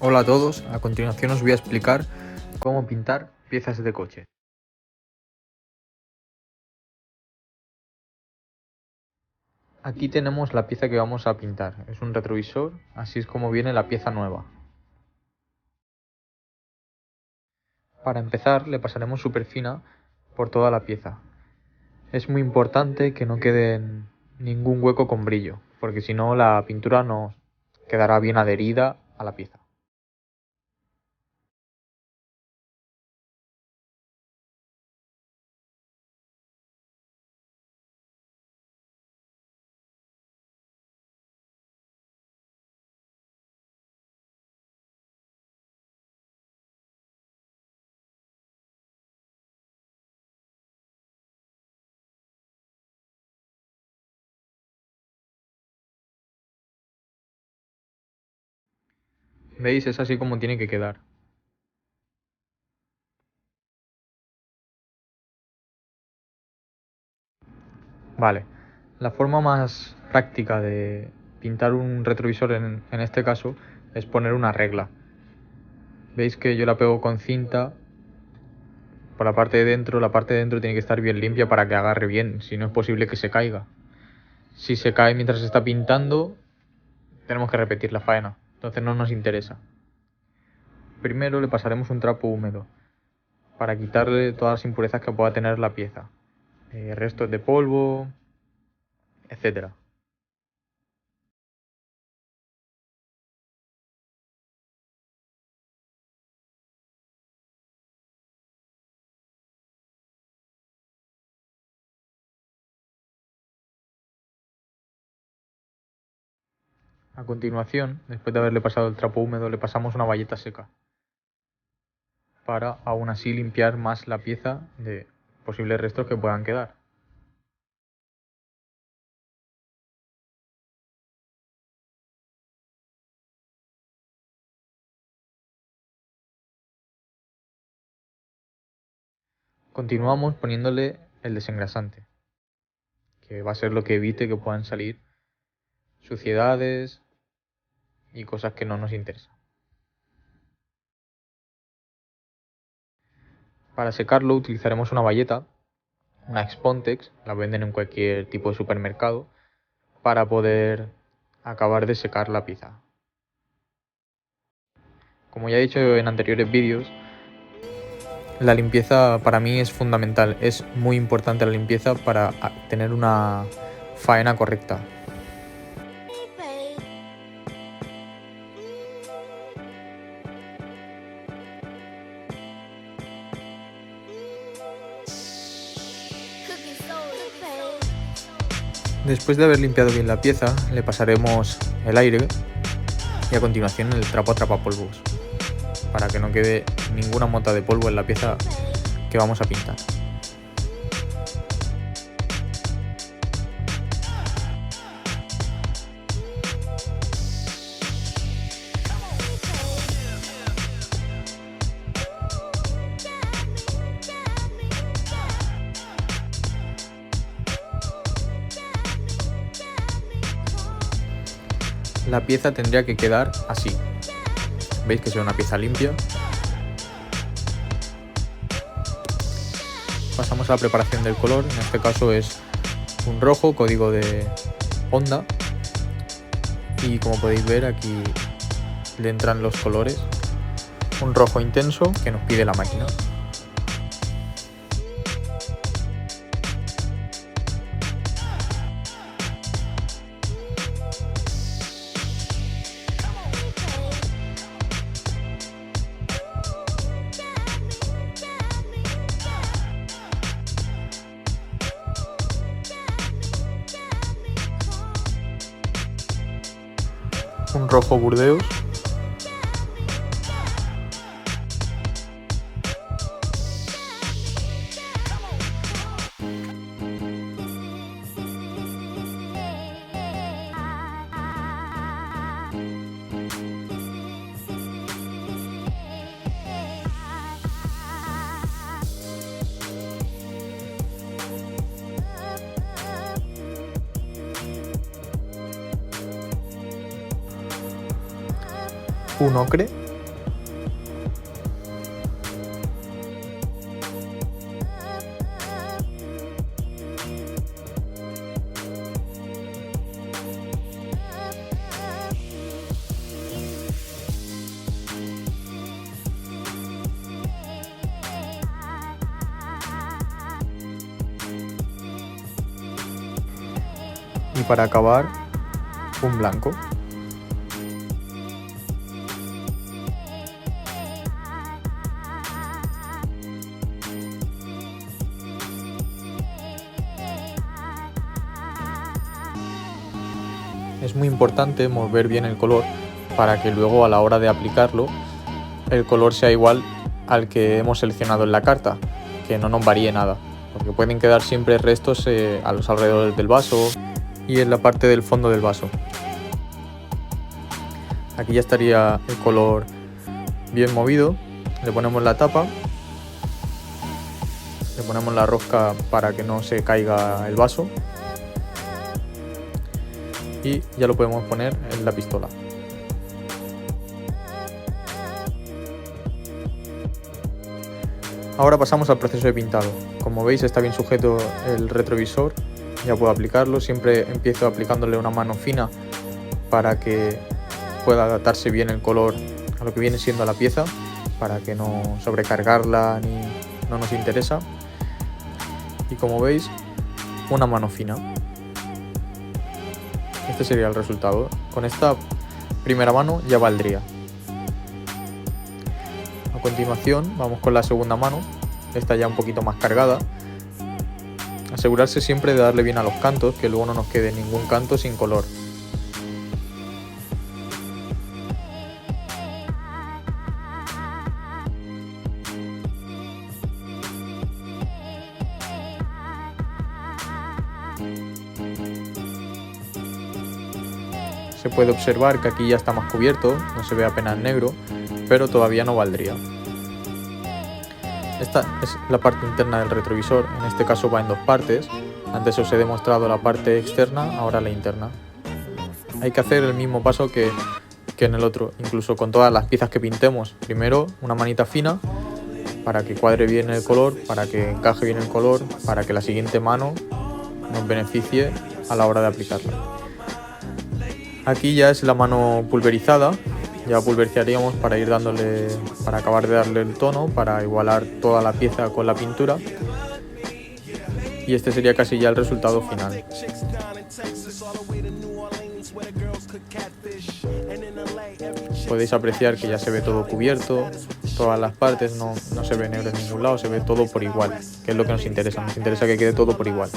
Hola a todos, a continuación os voy a explicar cómo pintar piezas de coche. Aquí tenemos la pieza que vamos a pintar, es un retrovisor, así es como viene la pieza nueva. Para empezar le pasaremos superfina por toda la pieza. Es muy importante que no quede ningún hueco con brillo, porque si no la pintura no quedará bien adherida a la pieza. ¿Veis? Es así como tiene que quedar. Vale, la forma más práctica de pintar un retrovisor en este caso es poner una regla. Veis que yo la pego con cinta por la parte de dentro tiene que estar bien limpia para que agarre bien, si no es posible que se caiga. Si se cae mientras se está pintando, tenemos que repetir la faena, entonces no nos interesa. Primero le pasaremos un trapo húmedo para quitarle todas las impurezas que pueda tener la pieza, restos de polvo, etcétera. A continuación, después de haberle pasado el trapo húmedo, le pasamos una bayeta seca para aún así limpiar más la pieza de posibles restos que puedan quedar. Continuamos poniéndole el desengrasante, que va a ser lo que evite que puedan salir suciedades y cosas que no nos interesan. Para secarlo utilizaremos una bayeta, una Expontex, la venden en cualquier tipo de supermercado, para poder acabar de secar la pieza. Como ya he dicho en anteriores vídeos, la limpieza para mí es fundamental, es muy importante la limpieza para tener una faena correcta. Después de haber limpiado bien la pieza, le pasaremos el aire y a continuación el trapo atrapapolvos, para que no quede ninguna mota de polvo en la pieza que vamos a pintar. La pieza tendría que quedar así. Veis que es una pieza limpia. Pasamos a la preparación del color, en este caso es un rojo, código de Honda. Y como podéis ver aquí le entran los colores. Un rojo intenso que nos pide la máquina. Un rojo burdeos. Un ocre. para acabar un blanco. Es muy importante mover bien el color para que luego a la hora de aplicarlo el color sea igual al que hemos seleccionado en la carta, que no nos varíe nada, porque pueden quedar siempre restos a los alrededores del vaso y en la parte del fondo del vaso. Aquí ya estaría el color bien movido. Le ponemos la tapa, le ponemos la rosca para que no se caiga el vaso y ya lo podemos poner en la pistola. Ahora pasamos al proceso de pintado. Como veis está bien sujeto el retrovisor, ya puedo aplicarlo. Siempre empiezo aplicándole una mano fina para que pueda adaptarse bien el color a lo que viene siendo la pieza, para que no sobrecargarla ni no nos interesa. Y como veis, una mano fina. Este sería el resultado. Con esta primera mano ya valdría. A continuación vamos con la segunda mano, esta ya un poquito más cargada. Asegurarse siempre de darle bien a los cantos, que luego no nos quede ningún canto sin color. Se puede observar que aquí ya está más cubierto, no se ve apenas negro, pero todavía no valdría. Esta es la parte interna del retrovisor, en este caso va en dos partes. Antes os he demostrado la parte externa, ahora la interna. Hay que hacer el mismo paso que en el otro, incluso con todas las piezas que pintemos. Primero una manita fina para que cuadre bien el color, para que encaje bien el color, para que la siguiente mano nos beneficie a la hora de aplicarla. Aquí ya es la mano pulverizada, ya pulverizaríamos para ir dándole, para acabar de darle el tono, para igualar toda la pieza con la pintura. Y este sería casi ya el resultado final. Podéis apreciar que ya se ve todo cubierto, todas las partes, no se ve negro en ningún lado, se ve todo por igual, que es lo que nos interesa que quede todo por igual.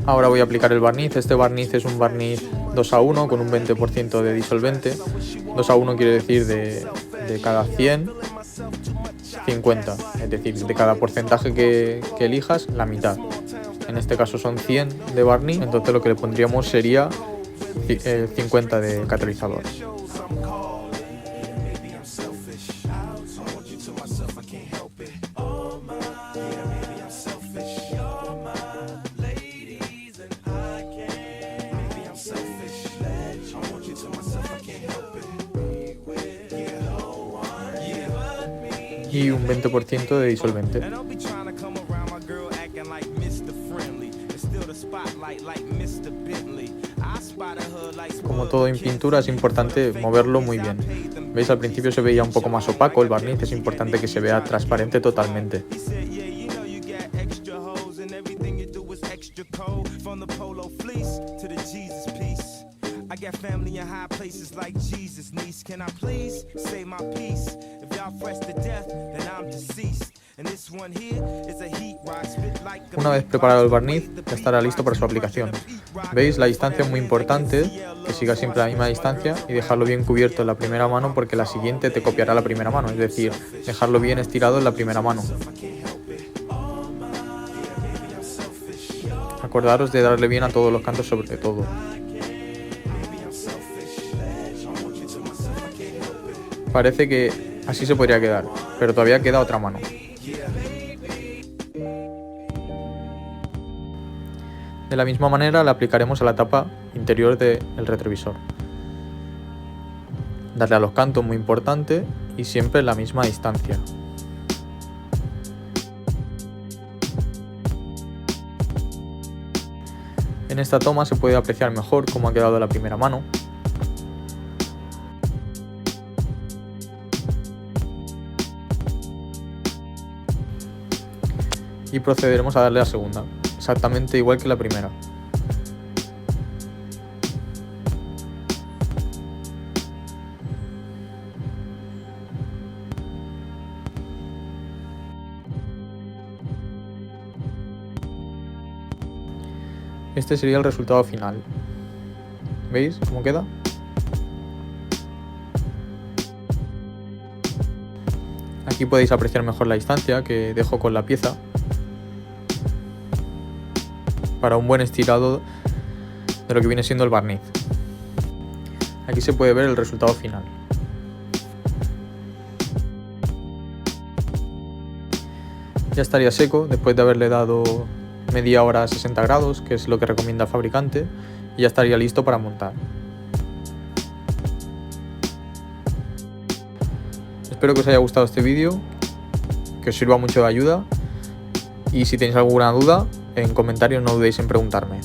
Ahora voy a aplicar el barniz. Este barniz es un barniz 2:1 con un 20% de disolvente. 2:1 quiere decir de cada 100, 50, es decir, de cada porcentaje que elijas, la mitad. En este caso son 100 de barniz, entonces lo que le pondríamos sería 50 de catalizador. Y un 20% de disolvente. Como todo en pintura es importante moverlo muy bien. ¿Veis? Al principio se veía un poco más opaco el barniz, es importante que se vea transparente totalmente. I got family in high places like Jesus, niece. Can I please say my piece? If y'all fresh to death, then I'm deceased. And this one here is a heat rock spit like a... Una vez preparado el barniz, ya estará listo para su aplicación. ¿Veis? La distancia es muy importante, que siga siempre la misma distancia y dejarlo bien cubierto en la primera mano porque la siguiente te copiará la primera mano, es decir, dejarlo bien estirado en la primera mano. Acordaros de darle bien a todos los cantos sobre todo. Parece que así se podría quedar, pero todavía queda otra mano. De la misma manera la aplicaremos a la tapa interior del retrovisor. Darle a los cantos muy importante y siempre en la misma distancia. En esta toma se puede apreciar mejor cómo ha quedado la primera mano. y procederemos a darle la segunda, exactamente igual que la primera. Este sería el resultado final. ¿Veis cómo queda? Aquí podéis apreciar mejor la distancia que dejo con la pieza para un buen estirado de lo que viene siendo el barniz. Aquí se puede ver el resultado final. Ya estaría seco después de haberle dado media hora a 60 grados, que es lo que recomienda el fabricante, y ya estaría listo para montar. Espero que os haya gustado este vídeo, que os sirva mucho de ayuda, y si tenéis alguna duda, en comentarios no dudéis en preguntarme.